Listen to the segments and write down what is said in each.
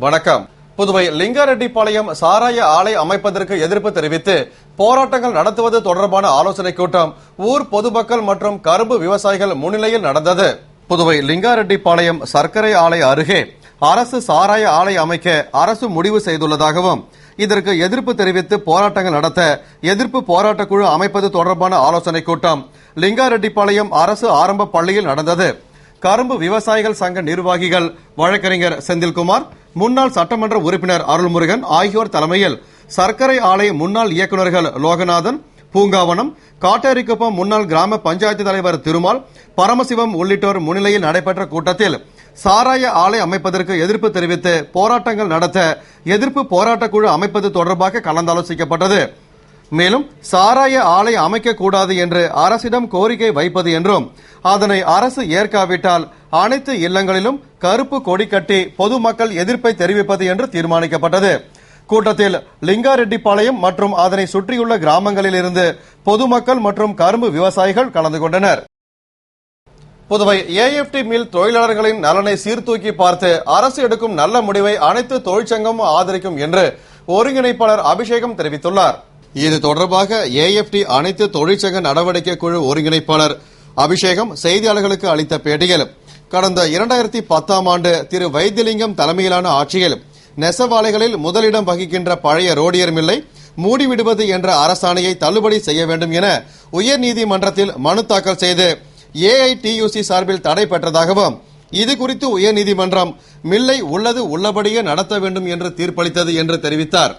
வணக்கம். புதுவை லிங்காரெட்டிப்பாளையம் சாராய ஆலை அமைப்பதற்கு எதிர்ப்பு தெரிவித்து போராட்டங்கள் நடத்துவது தொடர்பான ஆலோசனைக் கூட்டம் ஊர் பொதுமக்கள் மற்றும் கரும்பு விவசாயிகள் முன்னிலையில் நடந்தது. புதுவை லிங்காரெட்டிப்பாளையம் சர்க்கரை ஆலை அருகே அரசு சாராய ஆலை அமைக்க அரசு முடிவு செய்துள்ளதாகவும் இதற்கு எதிர்ப்பு தெரிவித்து போராட்டங்கள் நடத்த எதிர்ப்பு போராட்டக் குழு அமைப்பது தொடர்பான ஆலோசனைக் கூட்டம் லிங்காரெட்டிப்பாளையம் அரசு ஆரம்ப பள்ளியில் நடந்தது. கரும்பு விவசாயிகள் சங்க நிர்வாகிகள் வழக்கறிஞர் செந்தில்குமார், முன்னாள் சட்டமன்ற உறுப்பினர் அருள்முருகன் ஆகியோர் தலைமையில் சர்க்கரை ஆலை முன்னாள் இயக்குநர்கள் லோகநாதன், பூங்காவனம், காட்டேரிக்குப்பம் முன்னாள் கிராம பஞ்சாயத்து தலைவர் திருமால், பரமசிவம் உள்ளிட்டோர் முன்னிலையில் நடைபெற்ற கூட்டத்தில் சாராய ஆலை அமைப்பதற்கு எதிர்ப்பு தெரிவித்து போராட்டங்கள் நடத்த எதிர்ப்பு போராட்டக் குழு அமைப்பது தொடர்பாக கலந்தாலோசிக்கப்பட்டது. மேலும் சாராய ஆலை அமைக்கக்கூடாது என்று அரசிடம் கோரிக்கை வைப்பது என்றும் அதனை அரசு ஏற்காவிட்டால் அனைத்து இல்லங்களிலும் கருப்பு கொடி கட்டி பொதுமக்கள் எதிர்ப்பை தெரிவிப்பது என்று தீர்மானிக்கப்பட்டது. கூட்டத்தில் லிங்காரெட்டிப்பாளையம் மற்றும் அதனை சுற்றியுள்ள கிராமங்களில் இருந்து பொதுமக்கள் மற்றும் கரும்பு விவசாயிகள் கலந்து கொண்டனர். புதுவை ஏஎப்டி மில் தொழிலாளர்களின் நலனை சீர்தூக்கி பார்த்து அரசு எடுக்கும் நல்ல முடிவை அனைத்து தொழிற்சங்கமும் ஆதரிக்கும் என்று ஒருங்கிணைப்பாளர் அபிஷேகம் தெரிவித்துள்ளார். இது தொடர்பாக ஏஎப்டி அனைத்து தொழிற்சங்க நடவடிக்கை குழு ஒருங்கிணைப்பாளர் அபிஷேகம் செய்தியாளர்களுக்கு அளித்த பேட்டியில், கடந்த 2010ஆம் ஆண்டு திரு வைத்தியலிங்கம் தலைமையிலான ஆட்சியில் நெசவாலைகளில் முதலிடம் வகிக்கின்ற பழைய ரோடியர் மில்லை மூடிவிடுவது என்ற அரசாணையை தள்ளுபடி செய்ய வேண்டும் என உயர்நீதிமன்றத்தில் மனு தாக்கல் செய்து ஏஐடியூசி சார்பில் தடை பெற்றதாகவும், இதுகுறித்து உயர்நீதிமன்றம் மில்லை உள்ளது உள்ளபடியே நடத்த வேண்டும் என்று தீர்ப்பளித்தது என்று தெரிவித்தார்.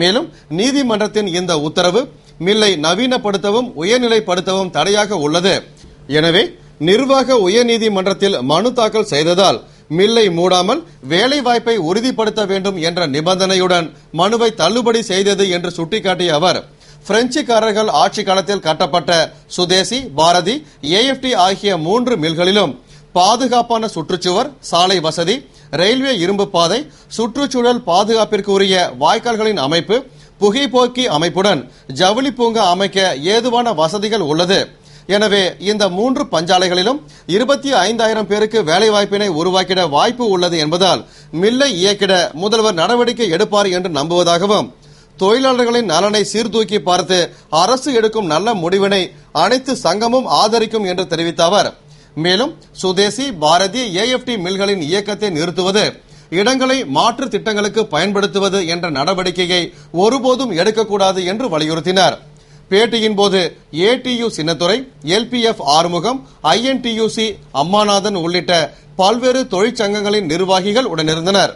மேலும் நீதிமன்றத்தின் இந்த உத்தரவு மில்லை நவீனப்படுத்தவும் உயர்நிலைப்படுத்தவும் தடையாக உள்ளது. எனவே நிர்வாக உயர்நீதிமன்றத்தில் மனு தாக்கல் செய்ததால் மில்லை மூடாமல் வேலைவாய்ப்பை உறுதிப்படுத்த வேண்டும் என்ற நிபந்தனையுடன் மனுவை தள்ளுபடி செய்தது என்று சுட்டிக்காட்டிய அவர், பிரெஞ்சுக்காரர்கள் ஆட்சி காலத்தில் கட்டப்பட்ட சுதேசி, பாரதி, ஏஎப்டி ஆகிய 3 மில்களிலும் பாதுகாப்பான சுற்றுச்சுவர், சாலை வசதி, ரயில்வே இரும்பு பாதை, சுற்றுச்சூழல் பாதுகாப்பிற்கு உரிய வாய்க்கால்களின் அமைப்பு, புகைப்போக்கி அமைப்புடன் ஜவுளி பூங்கா அமைக்க ஏதுவான வசதிகள் உள்ளது. எனவே இந்த 3 பஞ்சாலைகளிலும் 25,000 பேருக்கு வேலைவாய்ப்பினை உருவாக்கிட வாய்ப்பு உள்ளது என்பதால் மில்லை இயக்கிட முதல்வர் நடவடிக்கை எடுப்பார் என்று நம்புவதாகவும், தொழிலாளர்களின் நலனை சீர்தூக்கி பார்த்து அரசு எடுக்கும் நல்ல முடிவினை அனைத்து சங்கமும் ஆதரிக்கும் என்று தெரிவித்த அவர், மேலும் சுதேசி, பாரதி, ஏஎப்டி மில்களின் இயக்கத்தை நிறுத்துவது, இடங்களை மாற்று திட்டங்களுக்கு பயன்படுத்துவது என்ற நடவடிக்கையை ஒருபோதும் எடுக்கக்கூடாது என்று வலியுறுத்தினார். பேட்டியின் போது ஏடியு சின்னத்துறை, எல்பிஎஃப் ஆறுமுகம், ஐஎன்டியூசி அம்மாநாதன் உள்ளிட்ட பல்வேறு தொழிற்சங்கங்களின் நிர்வாகிகள் உடனிருந்தனர்.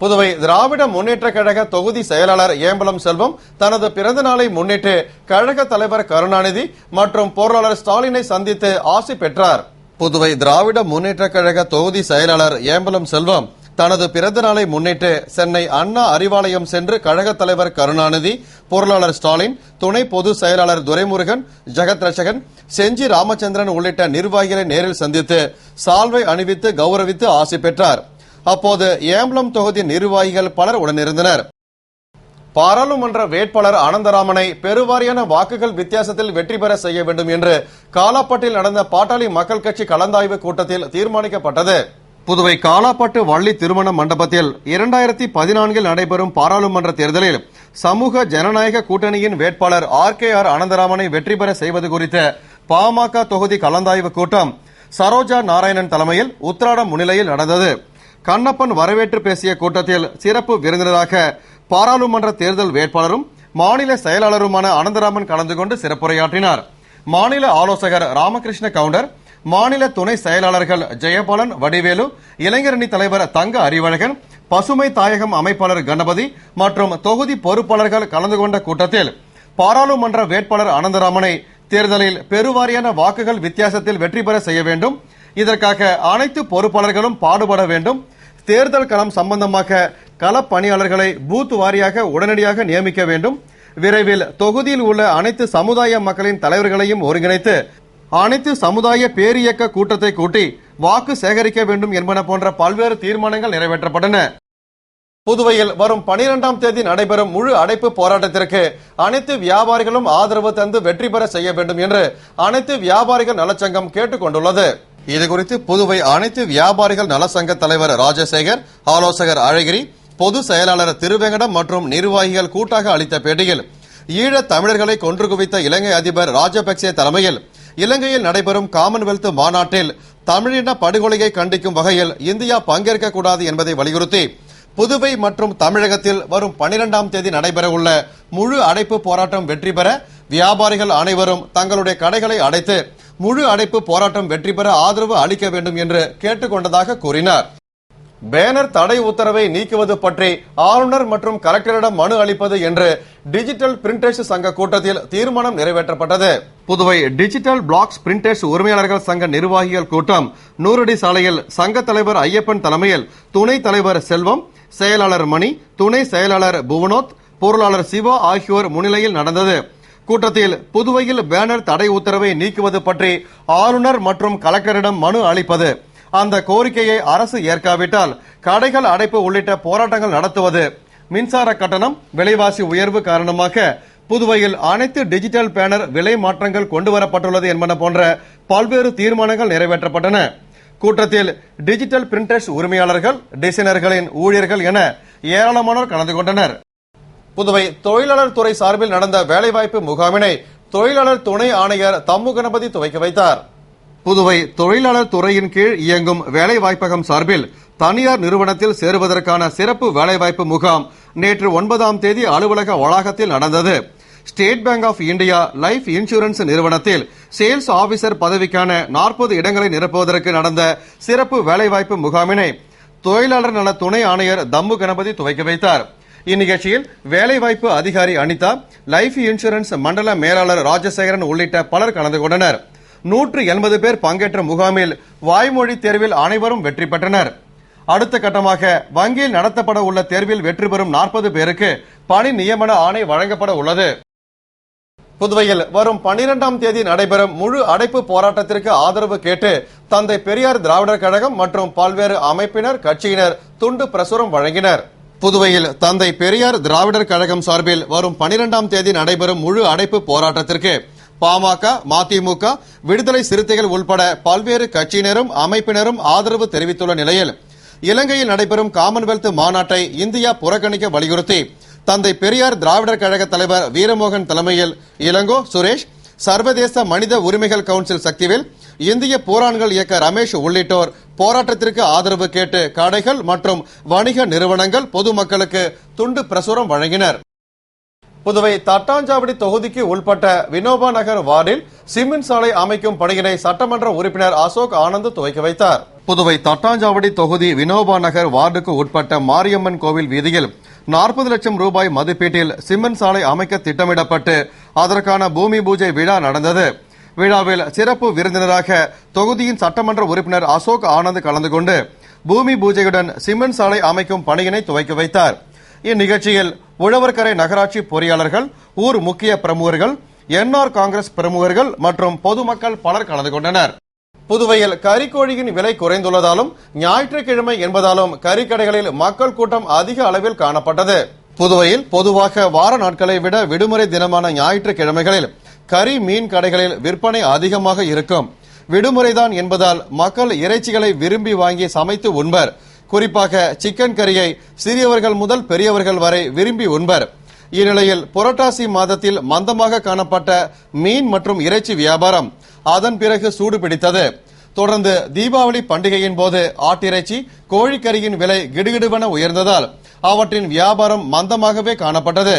புதுவை திராவிட முன்னேற்ற கழக தொகுதி செயலாளர் ஏம்பலம் செல்வம் தனது பிறந்த நாளை முன்னிட்டு கழக தலைவர் கருணாநிதி மற்றும் பொருளாளர் ஸ்டாலினை சந்தித்து ஆசி பெற்றார். புதுவை திராவிட முன்னேற்ற கழக தொகுதி செயலாளர் ஏம்பலம் செல்வம் தனது பிறந்த நாளை முன்னிட்டு சென்னை அண்ணா அறிவாலயம் சென்று கழக தலைவர் கருணாநிதி, பொருளாளர் ஸ்டாலின், துணை பொதுச் செயலாளர் துரைமுருகன், ஜெகத் ரட்சகன், செஞ்சி ராமச்சந்திரன் உள்ளிட்ட நிர்வாகிகளை நேரில் சந்தித்து சால்வை அணிவித்து கௌரவித்து ஆசி பெற்றார். அப்போது ஏம்பலம் தொகுதி நிர்வாகிகள் பலர் உடனிருந்தனர். பாராளுமன்ற வேட்பாளர் அனந்தராமனை பெருவாரியான வாக்குகள் வித்தியாசத்தில் வெற்றி பெற செய்ய வேண்டும் என்று காலாப்பட்டில் நடந்த பாட்டாளி மக்கள் கட்சி கலந்தாய்வு கூட்டத்தில் தீர்மானிக்கப்பட்டது. புதுவை காலாப்பட்டு வள்ளி திருமண மண்டபத்தில் 2014 நடைபெறும் பாராளுமன்ற தேர்தலில் சமூக ஜனநாயக கூட்டணியின் வேட்பாளர் RKR அனந்தராமனை வெற்றி பெற செய்வது குறித்த பாமக தொகுதி கலந்தாய்வு கூட்டம் சரோஜா நாராயணன் தலைமையில் உத்திராடம் முன்னிலையில் நடந்தது. கண்ணப்பன் வரவேற்று பேசிய கூட்டத்தில் சிறப்பு விருந்தினராக பாராளுமன்ற தேர்தல் வேட்பாளரும் மாநில செயலாளருமான அனந்தராமன் கலந்து கொண்டு சிறப்புரையாற்றினார். மாநில ஆலோசகர் ராமகிருஷ்ண கவுண்டர், மாநில துணை செயலாளர்கள் ஜெயபாலன், வடிவேலு, இளைஞரணி தலைவர் தங்க அறிவழகன், பசுமை தாயகம் அமைப்பாளர் கணபதி மற்றும் தொகுதி பொறுப்பாளர்கள் கலந்து கொண்ட கூட்டத்தில் பாராளுமன்ற வேட்பாளர் அனந்தராமனை தேர்தலில் பெருவாரியான வாக்குகள் வித்தியாசத்தில் வெற்றி பெற செய்ய வேண்டும், இதற்காக அனைத்து பொறுப்பாளர்களும் பாடுபட வேண்டும், தேர்தல் களம் சம்பந்தமாக களப்பணியாளர்களை பூத் வாரியாக உடனடியாக நியமிக்க வேண்டும், விரைவில் தொகுதியில் உள்ள அனைத்து சமுதாய மக்களின் தலைவர்களையும் ஒருங்கிணைத்து அனைத்து சமுதாய பேரியக்க கூட்டத்தை கூட்டி வாக்கு சேகரிக்க வேண்டும் என்பன போன்ற பல்வேறு தீர்மானங்கள் நிறைவேற்றப்பட்டன. புதுவையில் வரும் 12ஆம் தேதி நடைபெறும் முழு அடைப்பு போராட்டத்திற்கு அனைத்து வியாபாரிகளும் ஆதரவு தந்து வெற்றி பெற செய்ய வேண்டும் என்று அனைத்து வியாபாரிகள் நலச்சங்கம் கேட்டுக் கொண்டுள்ளது. இதுகுறித்து புதுவை அனைத்து வியாபாரிகள் நலசங்க தலைவர் ராஜசேகர், ஆலோசகர் அழகிரி, பொதுச் செயலாளர் திருவேங்கடம் மற்றும் நிர்வாகிகள் கூட்டாக அளித்த பேட்டியில் ஈழத் தமிழர்களை கொன்று குவித்த இலங்கை அதிபர் ராஜபக்சே தலைமையில் இலங்கையில் நடைபெறும் காமன்வெல்த் மாநாட்டில் தமிழின படுகொலையை கண்டிக்கும் வகையில் இந்தியா பங்கேற்கக்கூடாது என்பதை வலியுறுத்தி புதுவை மற்றும் தமிழகத்தில் வரும் 12ஆம் தேதி நடைபெறவுள்ள முழு அடைப்பு போராட்டம் வெற்றி பெற வியாபாரிகள் அனைவரும் தங்களுடைய கடைகளை அடைத்து முழு அடைப்பு போராட்டம் வெற்றி பெற ஆதரவு அளிக்க வேண்டும் என்று கேட்டுக் கொண்டதாக கூறினார். பேனர் தடை உத்தரவை நீக்குவது பற்றி ஆளுநர் மற்றும் கலெக்டரிடம் மனு அளிப்பது என்று டிஜிட்டல் பிரிண்டர்ஸ் சங்க கூட்டத்தில் தீர்மானம் நிறைவேற்றப்பட்டது. புதுவை டிஜிட்டல் பிளாக்ஸ் பிரிண்டர்ஸ் உரிமையாளர்கள் சங்க நிர்வாகிகள் கூட்டம் நூறடி சாலையில் சங்க தலைவர் ஐயப்பன் தலைமையில் துணைத் தலைவர் செல்வம், செயலாளர் மணி, துணை செயலாளர் புவனோத், பொருளாளர் சிவா ஆகியோர் முன்னிலையில் நடந்தது. கூட்டத்தில் புதுவையில் பேனர் தடை உத்தரவை நீக்குவது பற்றி ஆளுநர் மற்றும் கலெக்டரிடம் மனு அளிப்பது, அந்த கோரிக்கையை அரசு ஏற்காவிட்டால் கடைகள் அடைப்பு உள்ளிட்ட போராட்டங்கள் நடத்துவது, மின்சார கட்டணம் விலைவாசி உயர்வு காரணமாக புதுவையில் அனைத்து டிஜிட்டல் பேனர் விலை மாற்றங்கள் கொண்டுவரப்பட்டுள்ளது என்பன போன்ற பல்வேறு தீர்மானங்கள் நிறைவேற்றப்பட்டன. கூட்டத்தில் டிஜிட்டல் பிரிண்டர்ஸ் உரிமையாளர்கள், டிசைனர்களின் ஊழியர்கள் என ஏராளமானோர் கலந்து கொண்டனர். புதுவை தொழிலாளர் துறை சார்பில் நடந்த வேலைவாய்ப்பு முகாமினை தொழிலாளர் துணை ஆணையர் தம்மு கணபதி துவக்கி வைத்தார். புதுவை தொழிலாளர் துறையின் கீழ் இயங்கும் வேலைவாய்ப்பகம் சார்பில் தனியார் நிறுவனத்தில் சேருவதற்கான சிறப்பு வேலைவாய்ப்பு முகாம் நேற்று 9ஆம் தேதி அலுவலக வளாகத்தில் நடந்தது. State Bank of India life insurance நிறுவனத்தில் சேல்ஸ் ஆபீசர் பதவிக்கான 40 இடங்களை நிரப்புவதற்கு நடந்த சிறப்பு வேலைவாய்ப்பு முகாமினை தொழிலாளர் நல துணை ஆணையர் தம்மு கணபதி துவக்கி வைத்தார். இந்நிகழ்ச்சியில் வேலைவாய்ப்பு அதிகாரி அனிதா, லைஃப் இன்சூரன்ஸ் மண்டல மேலாளர் ராஜசேகரன் உள்ளிட்ட பலர் கலந்து கொண்டனர். 180 பேர் பங்கேற்ற முகாமில் வாய்மொழி தேர்வில் அனைவரும் வெற்றி பெற்றனர். அடுத்த கட்டமாக வங்கியில் நடத்தப்பட உள்ள தேர்வில் வெற்றி பெறும் 40 பேருக்கு பணி நியமன ஆணை வழங்கப்பட உள்ளது. புதுவையில் வரும் 12ஆம் தேதி நடைபெறும் முழு அடைப்பு போராட்டத்திற்கு ஆதரவு கேட்டு தந்தை பெரியார் திராவிடர் கழகம் மற்றும் பல்வேறு அமைப்பினர், கட்சியினர் துண்டு பிரசுரம் வழங்கினர். புதுவையில் தந்தை பெரியார் திராவிடர் கழகம் சார்பில் வரும் 12ஆம் தேதி நடைபெறும் முழு அடைப்பு போராட்டத்திற்கு பாமக, மதிமுக, விடுதலை சிறுத்தைகள் உள்பட பல்வேறு கட்சியினரும் அமைப்பினரும் ஆதரவு தெரிவித்துள்ள நிலையில் இலங்கையில் நடைபெறும் காமன்வெல்த் மாநாட்டை இந்தியா புறக்கணிக்க வலியுறுத்தி தந்தை பெரியார் திராவிடர் கழக தலைவர் வீரமோகன் தலைமையில் இளங்கோ, சுரேஷ், சர்வதேச மனித உரிமைகள் கவுன்சில் சக்திவேல், இந்திய போராண்கள் இயக்க ரமேஷ் உள்ளிட்டோர் போராட்டத்திற்கு ஆதரவு கேட்டு கடைகள் மற்றும் வணிக நிறுவனங்கள் பொதுமக்களுக்கு துண்டு பிரசுரம் வழங்கினர். புதுவை தட்டாஞ்சாவடி தொகுதிக்கு உட்பட்ட வினோபா நகர் வார்டில் சிமெண்ட் சாலை அமைக்கும் பணியினை சட்டமன்ற உறுப்பினர் அசோக் ஆனந்த் துவக்கி வைத்தார். புதுவை தட்டாஞ்சாவடி தொகுதி வினோபா நகர் வார்டுக்கு உட்பட்ட மாரியம்மன் கோவில் வீதியில் 40 லட்சம் ரூபாய் மதிப்பீட்டில் சிமெண்ட் சாலை அமைக்க திட்டமிடப்பட்டு அதற்கான பூமி பூஜை விழா நடந்தது. விழாவில் சிறப்பு விருந்தினராக தொகுதியின் சட்டமன்ற உறுப்பினர் அசோக் ஆனந்த் கலந்து கொண்டு பூமி பூஜையுடன் சிமெண்ட் சாலை அமைக்கும் பணியினை துவக்கி வைத்தார். இந்நிகழ்ச்சியில் உழவர்கரை நகராட்சி பொறியாளர்கள், ஊர் முக்கிய பிரமுகர்கள், என்ஆர் காங்கிரஸ் பிரமுகர்கள் மற்றும் பொதுமக்கள் பலர் கலந்து கொண்டனர். புதுவையில் கறிக்கோழியின் விலை குறைந்துள்ளதாலும் ஞாயிற்றுக்கிழமை என்பதாலும் கறிக்கடைகளில் மக்கள் கூட்டம் அதிக அளவில் காணப்பட்டது. புதுவையில் பொதுவாக வார நாட்களை விட விடுமுறை தினமான ஞாயிற்றுக்கிழமைகளில் கறி, மீன் கடைகளில் விற்பனை அதிகமாக இருக்கும். விடுமுறைதான் என்பதால் மக்கள் இறைச்சிகளை விரும்பி வாங்கி சமைத்து உண்பர். குறிப்பாக சிக்கன் கறியை சிறியவர்கள் முதல் பெரியவர்கள் வரை விரும்பி உண்பர். இந்நிலையில் புரட்டாசி மாதத்தில் மந்தமாக காணப்பட்ட மீன் மற்றும் இறைச்சி வியாபாரம் அதன் பிறகு சூடு பிடித்தது. தொடர்ந்து தீபாவளி பண்டிகையின் போது ஆட்டிறைச்சி, கோழிக்கறியின் விலை கிடுகிடுவென உயர்ந்ததால் அவற்றின் வியாபாரம் மந்தமாகவே காணப்பட்டது.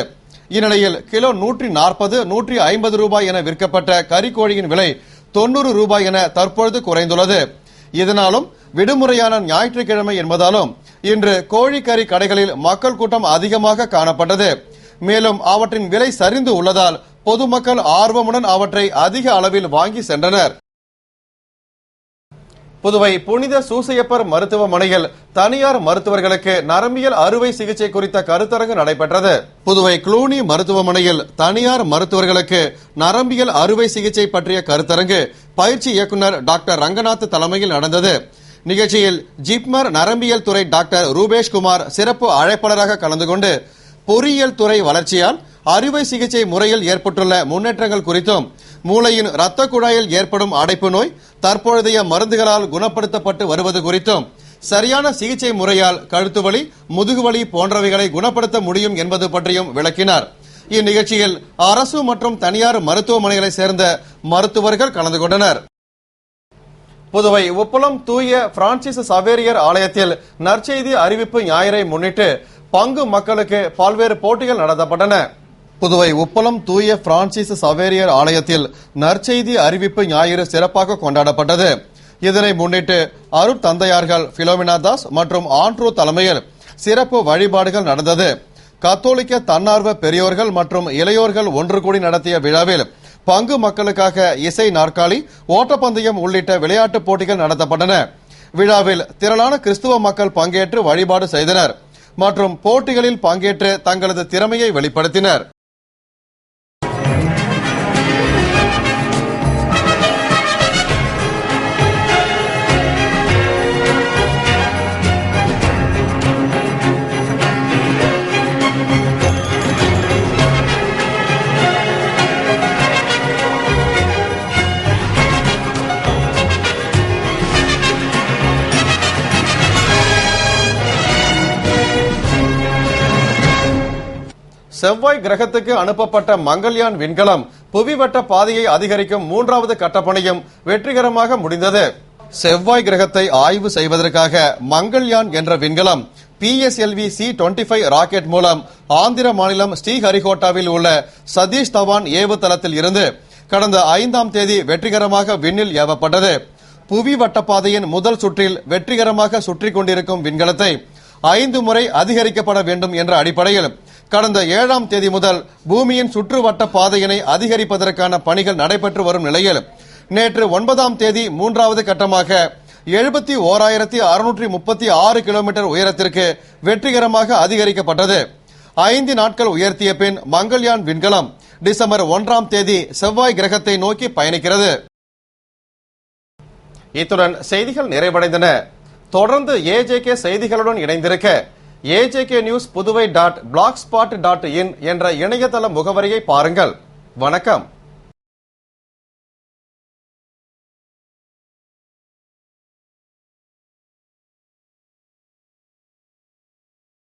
இந்நிலையில் கிலோ 140, 150 ரூபாய் என விற்கப்பட்ட கறிக்கோழியின் விலை 90 ரூபாய் என தற்பொழுது குறைந்துள்ளது. இதனாலும் விடுமுறையான ஞாயிற்றுக்கிழமை என்பதாலும் இன்று கோழிக்கறி கடைகளில் மக்கள் கூட்டம் அதிகமாக காணப்பட்டது. மேலும் அவற்றின் விலை சரிந்து உள்ளதால் பொதுமக்கள் ஆர்வமுடன் அவற்றை அதிக அளவில் வாங்கி சென்றனர். புதுவை புனித சூசையப்பர் மருத்துவமனையில் தனியார் மருத்துவர்களுக்கு நரம்பியல் அறுவை சிகிச்சை குறித்த கருத்தரங்கு நடைபெற்றது. புதுவை க்ளூனி மருத்துவமனையில் தனியார் மருத்துவர்களுக்கு நரம்பியல் அறுவை சிகிச்சை பற்றிய கருத்தரங்கு பயிற்சி இயக்குநர் டாக்டர் ரங்கநாத் தலைமையில் நடந்தது. நிகழ்ச்சியில் ஜிப்மர் நரம்பியல் துறை டாக்டர் ரூபேஷ்குமார் சிறப்பு அழைப்பாளராக கலந்து கொண்டு பொறியியல் துறை வளர்ச்சியால் அறுவை சிகிச்சை முறையில் ஏற்பட்டுள்ள முன்னேற்றங்கள் குறித்தும், மூளையின் இரத்த குழாயில் ஏற்படும் அடைப்பு நோய் தற்பொழுதைய மருந்துகளால் குணப்படுத்தப்பட்டு வருவது குறித்தும், சரியான சிகிச்சை முறையால் கழுத்து வலி, முதுகுவலி போன்றவைகளை குணப்படுத்த முடியும் என்பது பற்றியும் விளக்கினார். இந்நிகழ்ச்சியில் அரசு மற்றும் தனியார் மருத்துவமனைகளை சேர்ந்த மருத்துவர்கள் கலந்து கொண்டனர். புதுவை உப்பளம் தூய பிரான்சிஸ் சவேரியர் ஆலயத்தில் நற்செய்தி அறிவிப்பு ஞாயிறை முன்னிட்டு பங்கு மக்களுக்கு பல்வேறு போட்டிகள் நடத்தப்பட்டன. புதுவை உப்பளம் தூய பிரான்சிஸ் சவேரியர் ஆலயத்தில் நற்செய்தி அறிவிப்பு ஞாயிறு சிறப்பாக கொண்டாடப்பட்டது. இதனை முன்னிட்டு அருட்தந்தையார்கள் பிலோமினா தாஸ் மற்றும் ஆண்ட்ரூ தலைமையில் சிறப்பு வழிபாடுகள் நடந்தது. கத்தோலிக்க தன்னார்வ பெரியோர்கள் மற்றும் இளையோர்கள் ஒன்று கூடி நடத்திய விழாவில் பங்கு மக்களுக்காக இசை நாற்காலி, ஓட்டப்பந்தயம் உள்ளிட்ட விளையாட்டுப் போட்டிகள் நடத்தப்பட்டன. விழாவில் திரளான கிறிஸ்துவ மக்கள் பங்கேற்று வழிபாடு செய்தனர் மற்றும் போட்டிகளில் பங்கேற்று தங்களது திறமையை வெளிப்படுத்தினர். செவ்வாய் கிரகத்துக்கு அனுப்பப்பட்ட மங்கள்யான் விண்கலம் புவிவட்ட பாதையை அதிகரிக்கும் 3வது கட்டப்பணியும் வெற்றிகரமாக முடிந்தது. செவ்வாய் கிரகத்தை ஆய்வு செய்வதற்காக மங்கள்யான் என்ற விண்கலம் PSLV C-25 ராக்கெட் மூலம் ஆந்திர மாநிலம் ஸ்ரீஹரிகோட்டாவில் உள்ள சதீஷ் தவான் ஏவுதளத்தில் இருந்து கடந்த 5ஆம் தேதி வெற்றிகரமாக விண்ணில் ஏவப்பட்டது. புவி வட்டப்பாதையின் முதல் சுற்றில் வெற்றிகரமாக சுற்றி கொண்டிருக்கும் விண்கலத்தை 5 முறை அதிகரிக்கப்பட வேண்டும் என்ற அடிப்படையில் கடந்த 7ஆம் தேதி முதல் பூமியின் சுற்றுவட்ட பாதையினை அதிகரிப்பதற்கான பணிகள் நடைபெற்று வரும் நிலையில் நேற்று 9ஆம் தேதி 3வது கட்டமாக 71,636 கிலோமீட்டர் உயரத்திற்கு வெற்றிகரமாக அதிகரிக்கப்பட்டது. 5 நாட்கள் உயர்த்திய பின் மங்கள்யான் விண்கலம் டிசம்பர் 1ஆம் தேதி செவ்வாய் கிரகத்தை நோக்கி பயணிக்கிறது. இத்துடன் செய்திகள் நிறைவடைந்தன. தொடர்ந்து AJK செய்திகளுடன் இணைந்திருக்க AJK நியூஸ் புதுவை .blogspot.in என்ற இணையதள முகவரியை பாருங்கள். வணக்கம்.